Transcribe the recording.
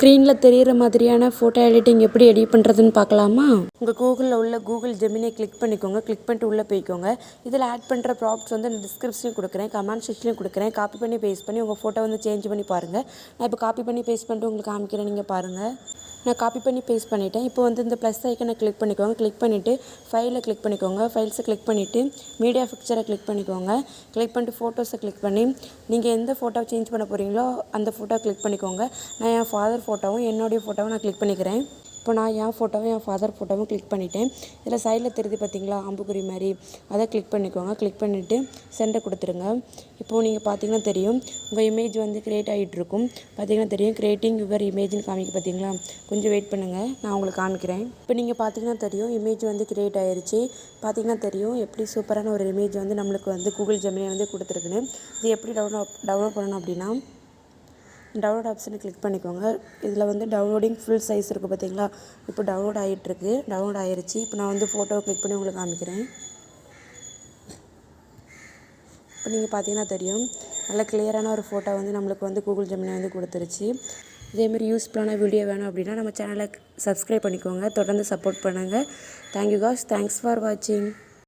ஸ்க்ரீனில் தெரிகிற மாதிரியான ஃபோட்டோ எடிட்டிங் எப்படி எடிட் பண்ணுறதுன்னு பார்க்கலாமா? உங்கள் கூகுளில் உள்ள கூகுள் ஜெமினியை கிளிக் பண்ணிக்கோங்க. கிளிக் பண்ணிட்டு உள்ளே போய்க்கோங்க. இதில் ஆட் பண்ணுற ப்ராப்ட்ஸ் வந்து நான் டிஸ்கிரிப்ஷனையும் கொடுக்குறேன், கமெண்ட் செக்ஷனையும் கொடுக்குறேன். காப்பி பண்ணி பேஸ்ட் பண்ணி உங்கள் ஃபோட்டோ வந்து சேஞ்ச் பண்ணி பாருங்கள். நான் இப்போ காப்பி பண்ணி பேஸ்ட் பண்ணிட்டு உங்களுக்கு காமிக்கிறேன், நீங்கள் பாருங்கள். நான் காப்பி பண்ணி பேஸ்ட் பண்ணிட்டேன். இப்போ வந்து இந்த ப்ளஸ் ஐக்கனை கிளிக் பண்ணிக்கோங்க. கிளிக் பண்ணிவிட்டு ஃபைலை கிளிக் பண்ணிக்கோங்க. ஃபைல்ஸை கிளிக் பண்ணிவிட்டு மீடியா பிக்சரை கிளிக் பண்ணிக்கோங்க. கிளிக் பண்ணிட்டு ஃபோட்டோஸை கிளிக் பண்ணி நீங்கள் எந்த ஃபோட்டோ சேஞ்ச் பண்ண போகிறீங்களோ அந்த ஃபோட்டோ கிளிக் பண்ணிக்கோங்க. நான் என் ஃபாதர் ஃபோட்டோவும் என்னுடைய ஃபோட்டோவும் நான் கிளிக் பண்ணிக்கிறேன். இப்போ நான் என் ஃபோட்டோவும் என் ஃபாதர் ஃபோட்டோவும் கிளிக் பண்ணிவிட்டேன். இதில் சைடில் தெரியுது பார்த்தீங்களா, அம்புக்குறி மாதிரி, அதை கிளிக் பண்ணிக்கோங்க. கிளிக் பண்ணிவிட்டு சென்டர் கொடுத்துருங்க. இப்போது நீங்கள் பார்த்தீங்கன்னா தெரியும், உங்கள் இமேஜ் வந்து க்ரியேட் ஆகிட்டுருக்கும். பார்த்தீங்கன்னா தெரியும், க்ரியேட்டிங் யுவர் இமேஜ்னு காமிக்க பார்த்தீங்களா. கொஞ்சம் வெயிட் பண்ணுங்கள், நான் உங்களுக்கு காமிக்கிறேன். இப்போ நீங்கள் பார்த்தீங்கன்னா தெரியும், இமேஜ் வந்து க்ரியேட் ஆகிருச்சு. பார்த்தீங்கன்னா தெரியும் எப்படி சூப்பரான ஒரு இமேஜ் வந்து நம்மளுக்கு வந்து கூகுள் ஜெமினி வந்து கொடுத்துருக்குன்னு. இது எப்படி டவுன்லோட் பண்ணணும் அப்படின்னா, டவுன்லோட் ஆப்ஷனை கிளிக் பண்ணிக்கோங்க. இதில் வந்து டவுன்லோடிங் ஃபுல் சைஸ் இருக்குது பார்த்தீங்களா. இப்போ டவுன்லோட் ஆகிட்டுருக்கு, டவுன்லோட் ஆகிருச்சு. இப்போ நான் வந்து ஃபோட்டோவை கிளிக் பண்ணி உங்களுக்கு காமிக்கிறேன். இப்போ நீங்கள் பார்த்தீங்கன்னா தெரியும், நல்ல கிளியரான ஒரு ஃபோட்டோ வந்து நம்மளுக்கு வந்து கூகுள் ஜெமினி வந்து கொடுத்துருச்சு. இதேமாதிரி யூஸ்ஃபுல்லான வீடியோ வேணும் அப்படின்னா நம்ம சேனலை சப்ஸ்கிரைப் பண்ணிக்கோங்க. தொடர்ந்து சப்போர்ட் பண்ணுங்கள். தேங்க்யூ காய்ஸ், தேங்க்ஸ் ஃபார் வாட்சிங்.